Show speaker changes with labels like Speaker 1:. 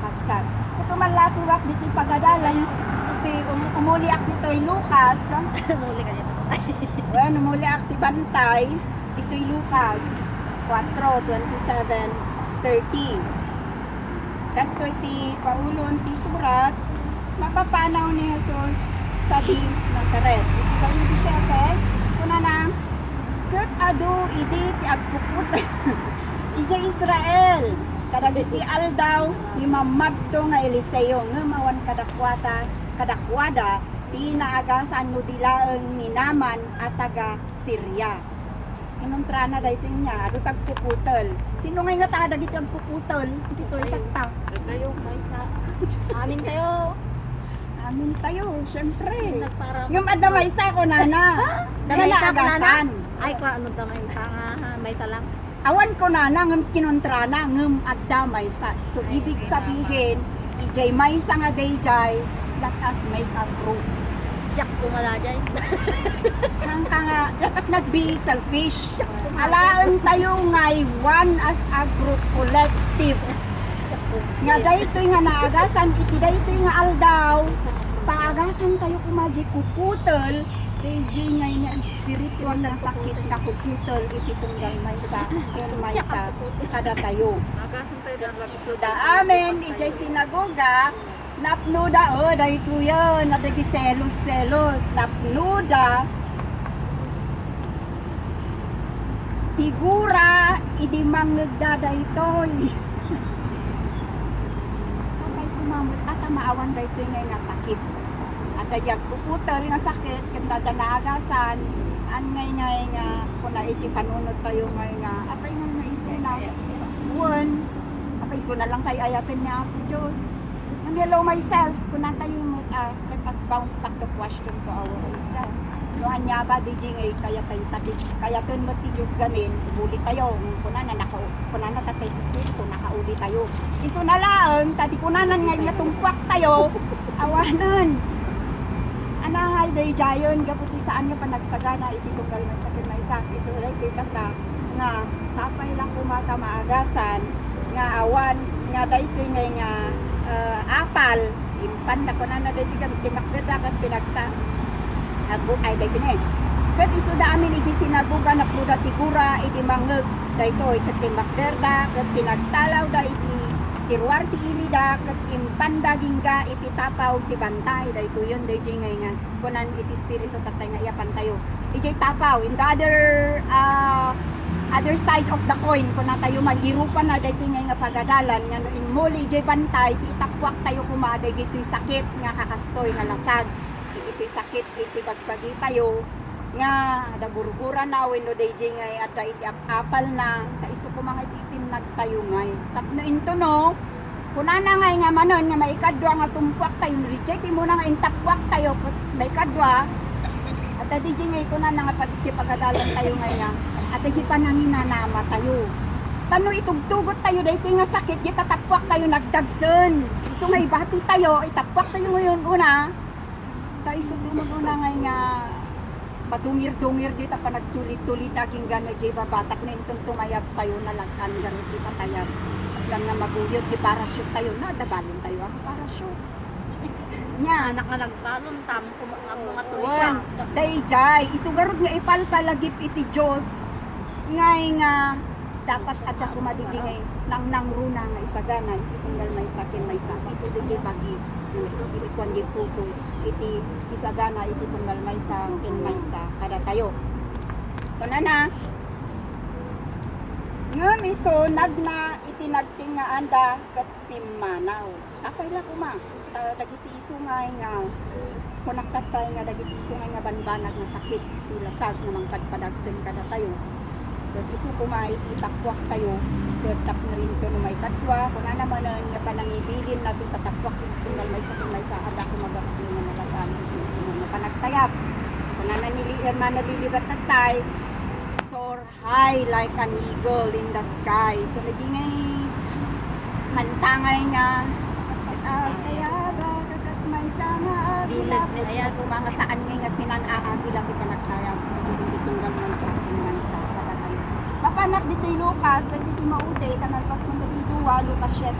Speaker 1: agsak. Ito man latuwak dito pagadalan, iti umuli ak dito'y Lucas.
Speaker 2: Muli ka dito.
Speaker 1: Well, umuli ak ti bantay, dito'y Lucas 4:27-30. Kasto iti paulon ti surat, mapapanaw ni Jesus sa di Nazaret. Iti kayo di siya, kuna na, kat ado idi ti agpuput. Ija Israel, kadagiti aldaw, ni mamadto nga Eliseo, nga mawan kadakwada, ti naagasan no dilaeng ni Naman at taga Syria. Inuntrana da ito niya, ado tagpuputal. Sino nga nga taga dito agpuputal? Dito itakta.
Speaker 2: Tayo, kaysa. Amin tayo.
Speaker 1: Amin tayo, syempre.
Speaker 2: Nagparang.
Speaker 1: Ngam adamay sa ko nana.
Speaker 2: Damay sa ko, nana?
Speaker 1: Naagasan.
Speaker 2: Ay, ko ano damay sa nga. May isa lang.
Speaker 1: Awan ko nana, ngam kinontrana, ngam adamay sa. So, ibig sabihin, ijay may sa nga dayjay, let us make a group.
Speaker 2: Siyak kumalajay.
Speaker 1: Hangka nga, let us not be selfish. Alaan tayo ngay one as a group collective. Nga daytoy nga naagasan, iti daytoy nga aldaw, paagasan tayo kumaji kuputol, dayjay ngay nga spiritual na sakit na kuputol, iti tunggal maysa, maysa, kada tayo.
Speaker 2: Agasan tayo dyan lang.
Speaker 1: Isuda amin, ijay sinagoga, napnuda, dayto yun, nadagi selos, napnuda, tigura, idi mangnagda daytoy. So, kay kumamot, at maawan daytoy nga sakit. At dayag kuputol nga sakit, kanda naagasan, an ngay nga, kuna iti panunod tayo ngay nga, apay ngay nga isuna, one, apay isuna lang kay ayatin niya ako, Diyos. And hello myself, kuna tayo let us bounce back the question to our own self. No anya ba di ngay kaya tayo tadi kaya ton mo ti Diyos gamin ulit tayo kuna na tatay espiritu nakauli tayo iso na lang tadi kunanan nga tumpak tayo awanan ana ngay day jayon gaputi saan nga panagsagana iti tunggal may sakit may isa iso na kita nga sapay lang kumata maagasan nga awan nga daytoy nga apal impan na kunan na daytoy gamit timakda kan pinagta ago ay day dinay. Kat isuda amin iti sinagoga na pluda tigura iti mangeg daytoy ket timakderda ket pinagtalaw da iti tirwar ti ilida ket impanda gingga iti tapaw ti bantay daytoy yon dayjay ngay nga kunan iti espiritu tatay nga iapan tayo. Ijay tapaw in the other side of the coin kuna tayo magirupan na daytoy nga pagadalan nga no in muli ijay bantay ti itakwak tayo kumaday gitoy sakit nga kakastoy nga lasag. Iti sakit iti bagpagi tayo nga daburguran na wenno dayjay ngay adda iti apal na kaiso ko mga itim nagtayo ngay tapno into no kunana ngay nga manon nga maikadwa nga tumpuak tayo reject mo na nga intakwak tayo may kadwa at dayjay ngay kunana nga pagadalan tayo ngay nga at dayjay pananginanama tayo tano itugtugot tayo daytoy nga sakit di tatakwak tayo nagdagsen iso ngay bati tayo itakwak tayo ngayon una tayo sudunod na nga madungir-dungir dito pa nagtulit-tulit aging gano'n di babatak na itong tumayag tayo na lagkan gano'n di patayag lang nga maguyod di parachute tayo na dabalon tayo ang parachute nya
Speaker 2: Anak na nagbalon tam mga
Speaker 1: wan
Speaker 2: turista.
Speaker 1: dayjay isugarod nga ipalpalagip iti Diyos ngay nga dapat ada kumadiji ngay nang runa nga isagana iti tunggal may sakin may sakit so di pagi nga espirituan di puso iti isagana iti tunggal may sakin may sa kada tayo kuna na nga miso nagna iti nagting nga anda ket timmanaw sapay la kuma dagiti isungay nga kunak tatay nga dagiti isungay nga banbanag nga sakit iti lasag nga mangkadpadagsen kada tayo ket isu kumay itakwak tayo ket tap na rin to no may katwa kuna naman nga panangibilin natin tatakwak tunggal may sakit may sa ada kumagapil nga nalagan iti nga panagtayab kuna na naliligat na tay soar high like an eagle in the sky so naging ngay kantangay nga kaya ba kakas may sama agila
Speaker 2: Ayan.
Speaker 1: mga saan ngay nga sinan aagila ti panagtayab hindi tunggal man sa akin man sa kapatay papanak dito'y Lucas dito maude kanalpas mo dito Lucas 7